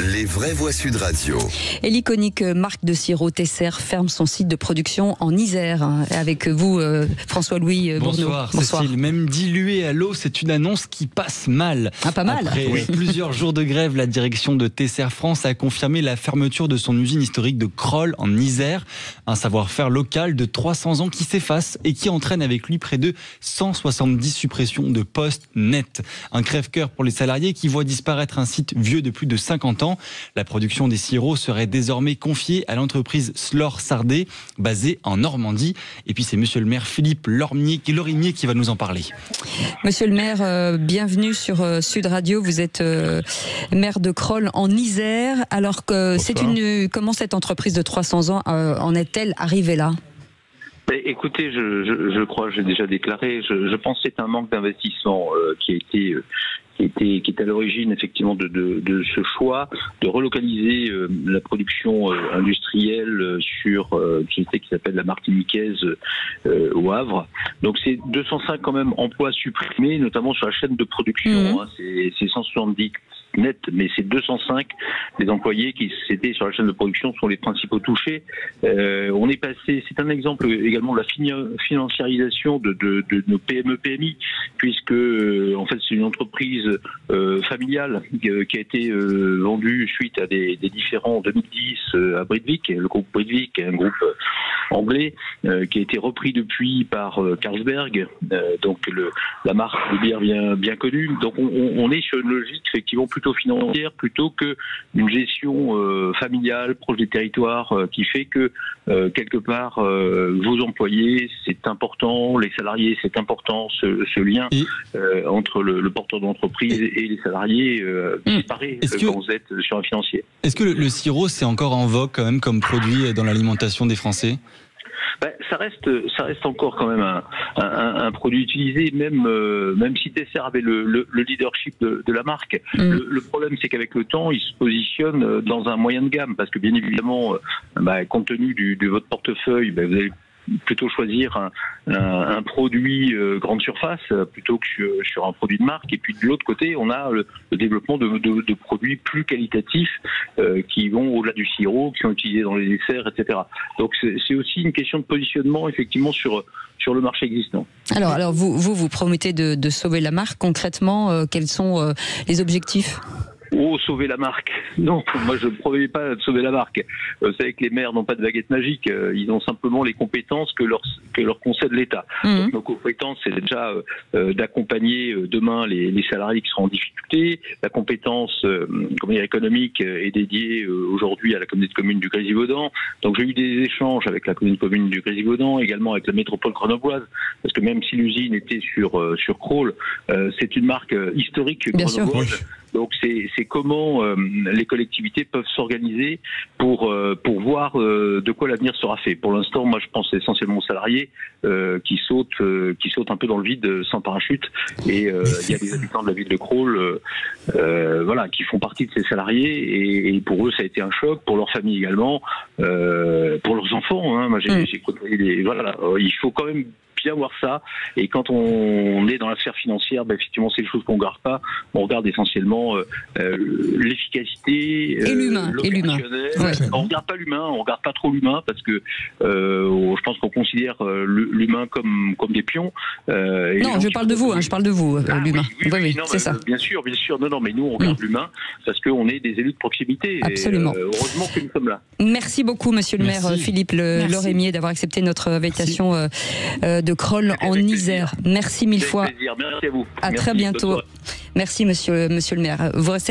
Les vraies voix Sud Radio. Et l'iconique marque de sirop Tesser ferme son site de production en Isère. Avec vous, François-Louis Bourneau. Bonsoir Cécile. Même dilué à l'eau, c'est une annonce qui passe mal. Ah, pas mal. Après plusieurs jours de grève, la direction de Tesser France a confirmé la fermeture de son usine historique de Crolles en Isère. Un savoir-faire local de 300 ans qui s'efface et qui entraîne avec lui près de 170 suppressions de postes nets. Un crève-cœur pour les salariés qui voient disparaître un site vieux de plus de 50 ans. La production des sirops serait désormais confiée à l'entreprise Slor-Sardé, basée en Normandie. Et puis c'est monsieur le maire Philippe Lorimier qui va nous en parler. Monsieur le maire, bienvenue sur Sud Radio. Vous êtes maire de Crolles en Isère. Alors que comment cette entreprise de 300 ans en est-elle arrivée là ? Écoutez, je crois, j'ai déjà déclaré, je pense que c'est un manque d'investissement qui est à l'origine effectivement de ce choix de relocaliser la production industrielle sur une société qui s'appelle la Martiniquaise au Havre. Donc c'est 205 quand même emplois supprimés, notamment sur la chaîne de production. C'est 170 net, mais c'est 205 des employés qui étaient sur la chaîne de production sont les principaux touchés. On est passé, c'est un exemple également de la financiarisation de nos PME-PMI, puisque en fait c'est une entreprise familiale qui a été vendue suite à des différends en 2010 à Britvic, le groupe Britvic, un groupe anglais qui a été repris depuis par Carlsberg, donc la marque de bière bien connue. Donc on est sur une logique effectivement plutôt financière plutôt que une gestion familiale proche des territoires qui fait que quelque part vos employés c'est important, les salariés c'est important, ce lien entre le porteur d'entreprise et les salariés disparaît quand vous êtes sur un financier. Est-ce que le sirop c'est encore en vogue quand même comme produit dans l'alimentation des Français ? Ça reste encore quand même un produit utilisé, même si Tesser avait le leadership de la marque. Le problème, c'est qu'avec le temps, il se positionne dans un moyen de gamme, parce que bien évidemment, compte tenu de votre portefeuille, vous allez plutôt choisir un produit grande surface plutôt que sur un produit de marque. Et puis de l'autre côté, on a le développement de produits plus qualitatifs qui vont au-delà du sirop, qui sont utilisés dans les desserts, etc. Donc c'est aussi une question de positionnement effectivement sur le marché existant. Alors vous promettez de sauver la marque. Concrètement, quels sont les objectifs ? Sauver la marque. Non, moi je ne promets pas de sauver la marque. Vous savez que les maires n'ont pas de baguette magique, ils ont simplement les compétences que leur concède l'État. Donc, nos compétences, c'est déjà d'accompagner demain les salariés qui seront en difficulté. La compétence économique est dédiée aujourd'hui à la communauté de communes du Grésivaudan. Donc j'ai eu des échanges avec la communauté de communes du Grésivaudan, également avec la métropole grenobloise, parce que même si l'usine était sur Crolles, c'est une marque historique grenobloise. Donc c'est comment les collectivités peuvent s'organiser pour voir de quoi l'avenir sera fait. Pour l'instant, moi je pense essentiellement aux salariés qui sautent un peu dans le vide sans parachute. Et il y a des habitants de la ville de Crolles qui font partie de ces salariés et pour eux ça a été un choc, pour leur famille également, pour leurs enfants. Moi j'ai côtoyé il faut quand même bien voir ça, et quand on est dans la sphère financière, effectivement c'est des choses qu'on ne regarde pas, on regarde essentiellement l'efficacité et l'humain. On ne regarde pas l'humain, on ne regarde pas trop l'humain, parce que je pense qu'on considère l'humain comme des pions. Non, je parle de vous, l'humain. Oui, c'est ça. Bien sûr, non, mais nous on regarde l'humain, parce qu'on est des élus de proximité. Absolument. Et, heureusement que nous sommes là. Merci beaucoup, monsieur le maire Philippe Lorimier, d'avoir accepté notre invitation de Crolles en Isère. Merci mille fois. Plaisir. Merci à vous. À très bientôt. Merci, monsieur le maire. Vous restez